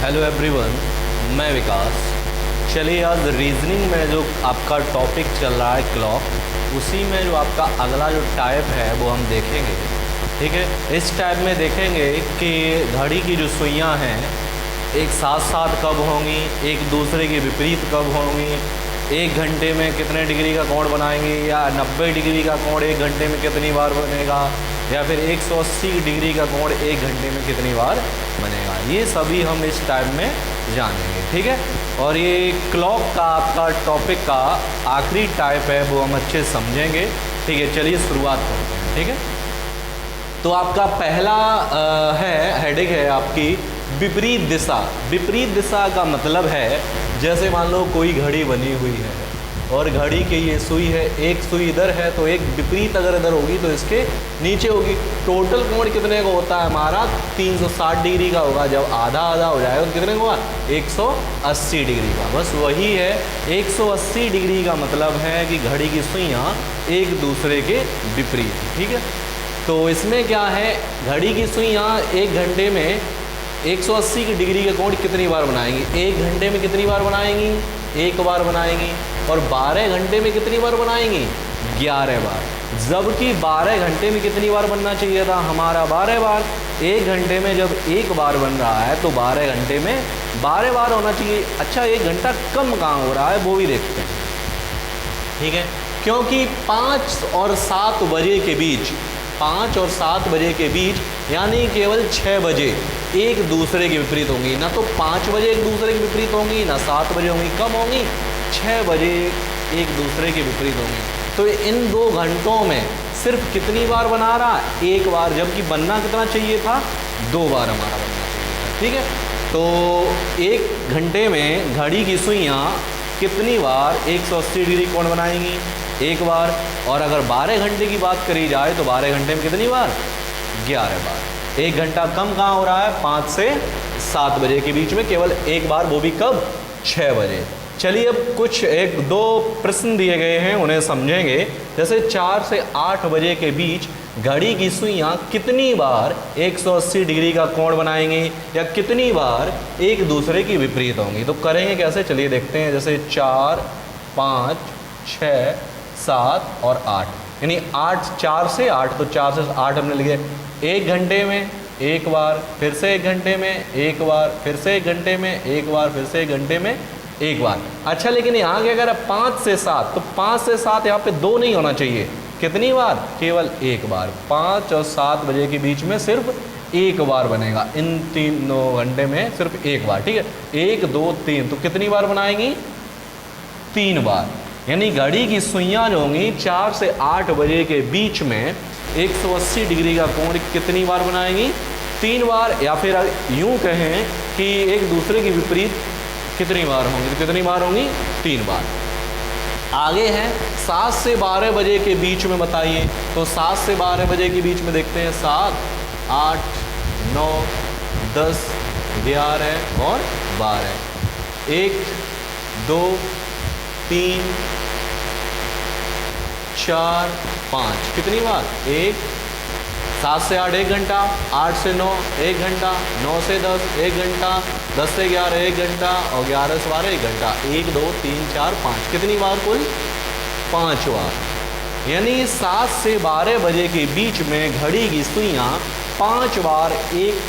Hello everyone, मैं विकास। चलिए आज रीजनिंग में जो आपका टॉपिक चल रहा है क्लॉक, उसी में जो आपका अगला जो टाइप है वो हम देखेंगे। ठीक है, इस टाइप में देखेंगे कि घड़ी की जो सुइयां हैं एक साथ साथ कब होंगी, एक दूसरे के विपरीत कब होंगी, एक घंटे में कितने डिग्री का कोण बनाएंगे, या 90 डिग्री का कोण एक घंटे में कितनी बार बनेगा, या फिर 180 डिग्री का कोण एक घंटे में कितनी बार बनेगा। ये सभी हम इस टाइप में जानेंगे। ठीक है, और ये क्लॉक का आपका टॉपिक का आखिरी टाइप है, वो हम अच्छे से समझेंगे। ठीक है, चलिए शुरुआत करते हैं। ठीक है, तो आपका पहला हेडिंग है आपकी विपरीत दिशा। विपरीत दिशा का मतलब है जैसे मान लो कोई घड़ी बनी हुई है और घड़ी की ये सुई है, एक सुई इधर है तो एक विपरीत अगर इधर होगी तो इसके नीचे होगी। टोटल कोण कितने का होता है हमारा? 360 डिग्री का होगा। जब आधा आधा हो जाएगा तो कितने का होगा? 180 डिग्री का। बस वही है, 180 डिग्री का मतलब है कि घड़ी की सुइयाँ एक दूसरे के विपरीत। ठीक है, तो इसमें क्या है, घड़ी की सुइयाँ एक घंटे में 180 डिग्री के कोण कितनी बार बनाएंगी? एक घंटे में कितनी बार बनाएंगी? एक बार बनाएंगी। और 12 घंटे में कितनी बार बनाएंगी? 11 बार। जबकि 12 घंटे में कितनी बार बनना चाहिए था हमारा? 12 बार। एक घंटे में जब एक बार बन रहा है तो 12 घंटे में 12 बार होना चाहिए। अच्छा, एक घंटा कम कहाँ हो रहा है वो भी देखते हैं। ठीक है, क्योंकि 5 और 7 बजे के बीच, 5 और 7 बजे के बीच यानी केवल 6 बजे एक दूसरे के विपरीत होंगी। ना तो 5 बजे एक दूसरे के विपरीत होंगी, ना 7 बजे होंगी। कब होंगी? 6 बजे एक दूसरे के विपरीत होंगी। तो इन 2 घंटों में सिर्फ कितनी बार बना रहा? एक बार। जबकि बनना कितना चाहिए था? 2 बार हमारा बनना चाहिए था। ठीक है, तो एक घंटे में घड़ी की सुइयाँ कितनी बार 180 डिग्री कोण बनाएंगी? एक बार। और अगर 12 घंटे की बात करी जाए तो 12 घंटे में कितनी बार? 11 बार। एक घंटा कम कहाँ हो रहा है? 5 से 7 बजे के बीच में केवल एक बार, वो भी कब? 6 बजे। चलिए अब कुछ 1-2 प्रश्न दिए गए हैं, उन्हें समझेंगे। जैसे 4 से 8 बजे के बीच घड़ी की सुइयाँ कितनी बार 180 डिग्री का कोण बनाएंगी, या कितनी बार एक दूसरे की विपरीत होंगी? तो करेंगे कैसे, चलिए देखते हैं। जैसे 4, 5, 6, 7 और 8, यानी 4 से 8, तो 4 से 8 हमने लिखे। एक घंटे में एक बार, फिर से एक घंटे में एक बार, फिर से एक घंटे में एक बार, फिर से एक घंटे में एक बार। अच्छा, लेकिन यहाँ के अगर 5 से 7, तो 5 से 7 यहाँ पे 2 नहीं होना चाहिए। कितनी बार? केवल एक बार। 5 और 7 बजे के बीच में सिर्फ एक बार बनेगा। इन 3 घंटे में सिर्फ एक बार। ठीक है, 1, 2, 3, तो कितनी बार बनाएंगी? 3 बार। यानी घड़ी की सुइयाँ जो होंगी 4 से 8 बजे के बीच में 180 डिग्री का कोण कितनी बार बनाएंगी? 3 बार। या फिर यूँ कहें कि एक दूसरे के विपरीत कितनी बार होंगी? तो कितनी बार होंगी? 3 बार। आगे है 7 से 12 बजे के बीच में बताइए। तो 7 से 12 बजे के बीच में देखते हैं। 7, 8, 9, 10, 11 और 12। 1, 2, 3, 4, 5। कितनी बार? 1। 7 से 8 1 घंटा, 8 से 9 1 घंटा, 9 से 10 1 घंटा, 10 से 11 1 घंटा और 11 से 12 1 घंटा। 1, 2, 3, 4, 5। कितनी बार? कुल 5 बार। यानी 7 से 12 बजे के बीच में घड़ी की सुइयाँ 5 बार एक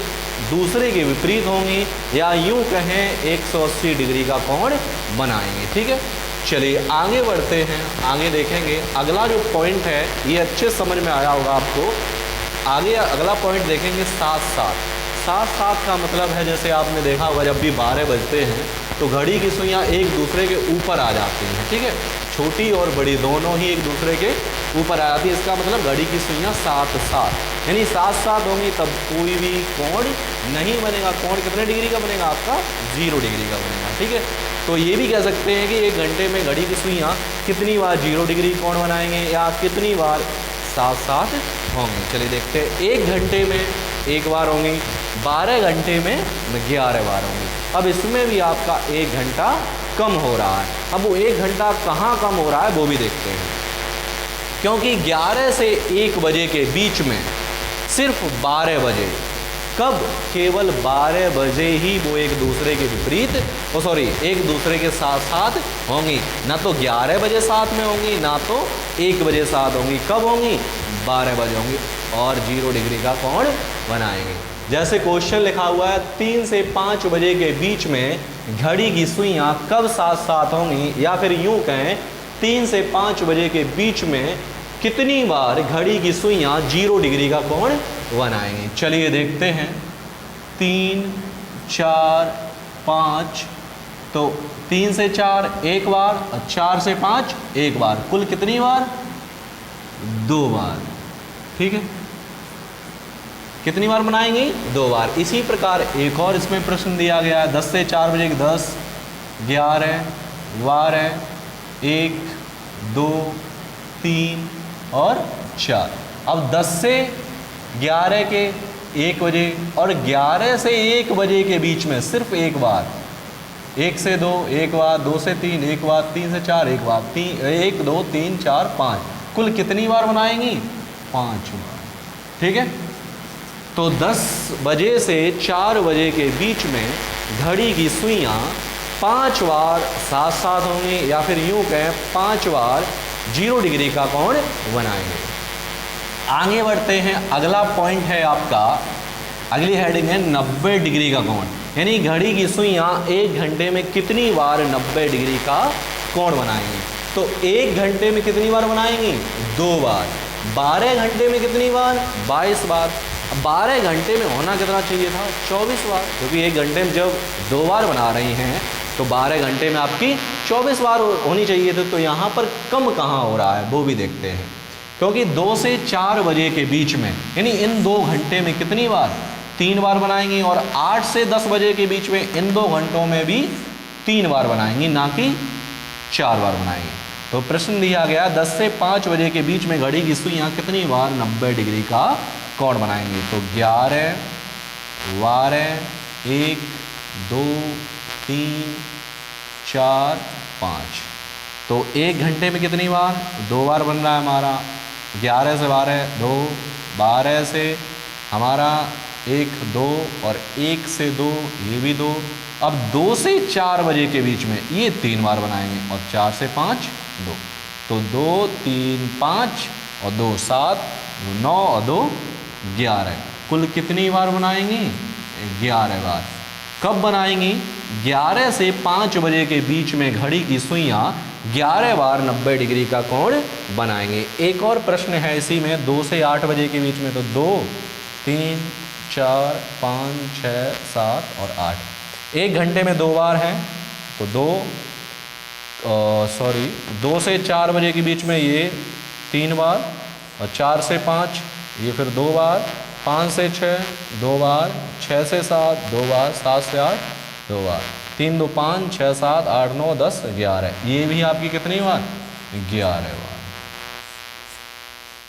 दूसरे के विपरीत होंगी, या यूँ कहें 180 डिग्री का कोण बनाएंगे। ठीक है, चलिए आगे बढ़ते हैं। आगे देखेंगे अगला जो पॉइंट है, ये अच्छे समझ में आया होगा आपको। आगे अगला पॉइंट देखेंगे 7-7। 7-7 का मतलब है, जैसे आपने देखा होगा जब भी 12 बजते हैं तो घड़ी की सुइयाँ एक दूसरे के ऊपर आ जाती हैं। ठीक है, छोटी और बड़ी दोनों ही एक दूसरे के ऊपर आ जाती है। इसका मतलब घड़ी की सुइयाँ 7-7, यानी 7-7 होंगी, तब कोई भी कोण नहीं बनेगा। कोण कितने डिग्री का बनेगा आपका? 0 डिग्री का बनेगा। ठीक है, तो ये भी कह सकते हैं कि एक घंटे में घड़ी की सुइयाँ कितनी बार 0 डिग्री कोण बनाएंगे, या कितनी बार 7-7 होंगे। चलिए देखते हैं। एक घंटे में एक बार होंगी, 12 घंटे में 11 बार होंगी। अब इसमें भी आपका 1 घंटा कम हो रहा है। अब वो 1 घंटा कहाँ कम हो रहा है वो भी देखते हैं। क्योंकि 11 से 1 बजे के बीच में सिर्फ 12 बजे कब केवल 12 बजे ही वो एक दूसरे के विपरीत एक दूसरे के साथ साथ होंगी, ना तो 11 बजे साथ में होंगी ना तो 1 बजे साथ होंगी। कब होंगी? 12 बजे होंगी और 0 डिग्री का कोण बनाएंगे। जैसे क्वेश्चन लिखा हुआ है 3 से 5 बजे के बीच में घड़ी की सुइयां कब साथ साथ होंगी, या फिर यूं कहें 3 से 5 बजे के बीच में कितनी बार घड़ी की सुइयां 0 डिग्री का कोण बनाएंगे। चलिए देखते हैं। 3, 4, 5, तो 3 से 4 एक बार और 4 से 5 एक बार, कुल कितनी बार? 2 बार। ठीक है, कितनी बार बनाएंगे? 2 बार। इसी प्रकार एक और इसमें प्रश्न दिया गया है 10 से 4 बजे 10, 11, 12, 1, 2, 3 और 4। अब 10 से 11 के 1 बजे और 11 से 1 बजे के बीच में सिर्फ एक बार, 1 से 2 एक बार, 2 से 3 एक बार, 3 से 4 एक बार, 1, 2, 3, 4, 5, कुल कितनी बार बनाएंगी? 5 बार। ठीक है, तो 10 बजे से 4 बजे के बीच में घड़ी की सुइयां 5 बार साथ साथ होंगी, या फिर यूं कहें 5 बार 0 डिग्री का कोण बनाएंगे। आगे बढ़ते हैं। अगला पॉइंट है आपका, अगली हेडिंग है 90 डिग्री का कोण, यानी घड़ी की सुइयां 1 घंटे में कितनी बार 90 डिग्री का कोण बनाएंगी। तो 1 घंटे में कितनी बार बनाएंगी? 2 बार। 12 घंटे में कितनी बार? 22 बार। 12 घंटे में होना कितना चाहिए था? 24 बार, क्योंकि 1 घंटे में जब 2 बार बना रही हैं तो 12 घंटे में आपकी 24 बार होनी चाहिए थी। तो यहाँ पर कम कहाँ हो रहा है वो भी देखते हैं, क्योंकि 2 से 4 बजे के बीच में, यानी इन 2 घंटे में कितनी बार? 3 बार बनाएंगी, और 8 से 10 बजे के बीच में इन 2 घंटों में भी 3 बार बनाएंगी, ना कि 4 बार बनाएंगी। तो प्रश्न दिया गया 10 से 5 बजे के बीच में घड़ी की सुइयां कितनी बार 90 डिग्री का कोण बनाएंगी। तो 11, 12, 1, 2, 3, 4, 5। तो 1 घंटे में कितनी बार? 2 बार बन रहा है हमारा। 11 से 12 2, 12 से हमारा 1, 2 और 1 से 2 ये भी 2। अब 2 से 4 बजे के बीच में ये 3 बार बनाएंगे, और 4 से 5 2। तो 2, 3, 5 और 2 7, 9 और 2 11। कुल कितनी बार बनाएंगी? 11 बार। कब बनाएंगी? 11 से 5 बजे के बीच में घड़ी की सुइयां 11 बार 90 डिग्री का कोण बनाएंगे। एक और प्रश्न है इसी में 2 से 8 बजे के बीच में, तो 2, 3, 4, 5, 6, 7 और 8। 1 घंटे में 2 बार है, तो 2 से 4 बजे के बीच में ये 3 बार, और 4 से 5 ये फिर 2 बार, 5 से 6 2 बार, 6 से 7 2 बार, 7 से 8 2 बार, 3, 2, 5, 6, 7, 8, 9, 10, 11। ये भी आपकी कितनी बार? 11 बार।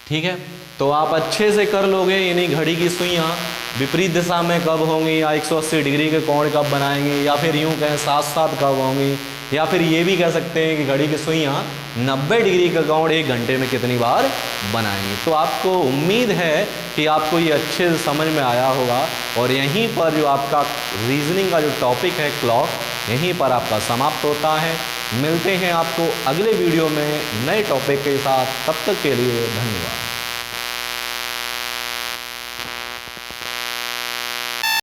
ठीक है, तो आप अच्छे से कर लोगे। यानी घड़ी की सुइयां विपरीत दिशा में कब होंगी, या 180 डिग्री के कोण कब बनाएंगे, या फिर यूं कहें साथ साथ कब होंगी, या फिर ये भी कह सकते हैं कि घड़ी की सुइयां 90 डिग्री का कोण 1 घंटे में कितनी बार बनाएंगे। तो आपको उम्मीद है कि आपको ये अच्छे से समझ में आया होगा, और यहीं पर जो आपका रीजनिंग का जो टॉपिक है क्लॉक, यहीं पर आपका समाप्त होता है। मिलते हैं आपको अगले वीडियो में नए टॉपिक के साथ, तब तक के लिए धन्यवाद।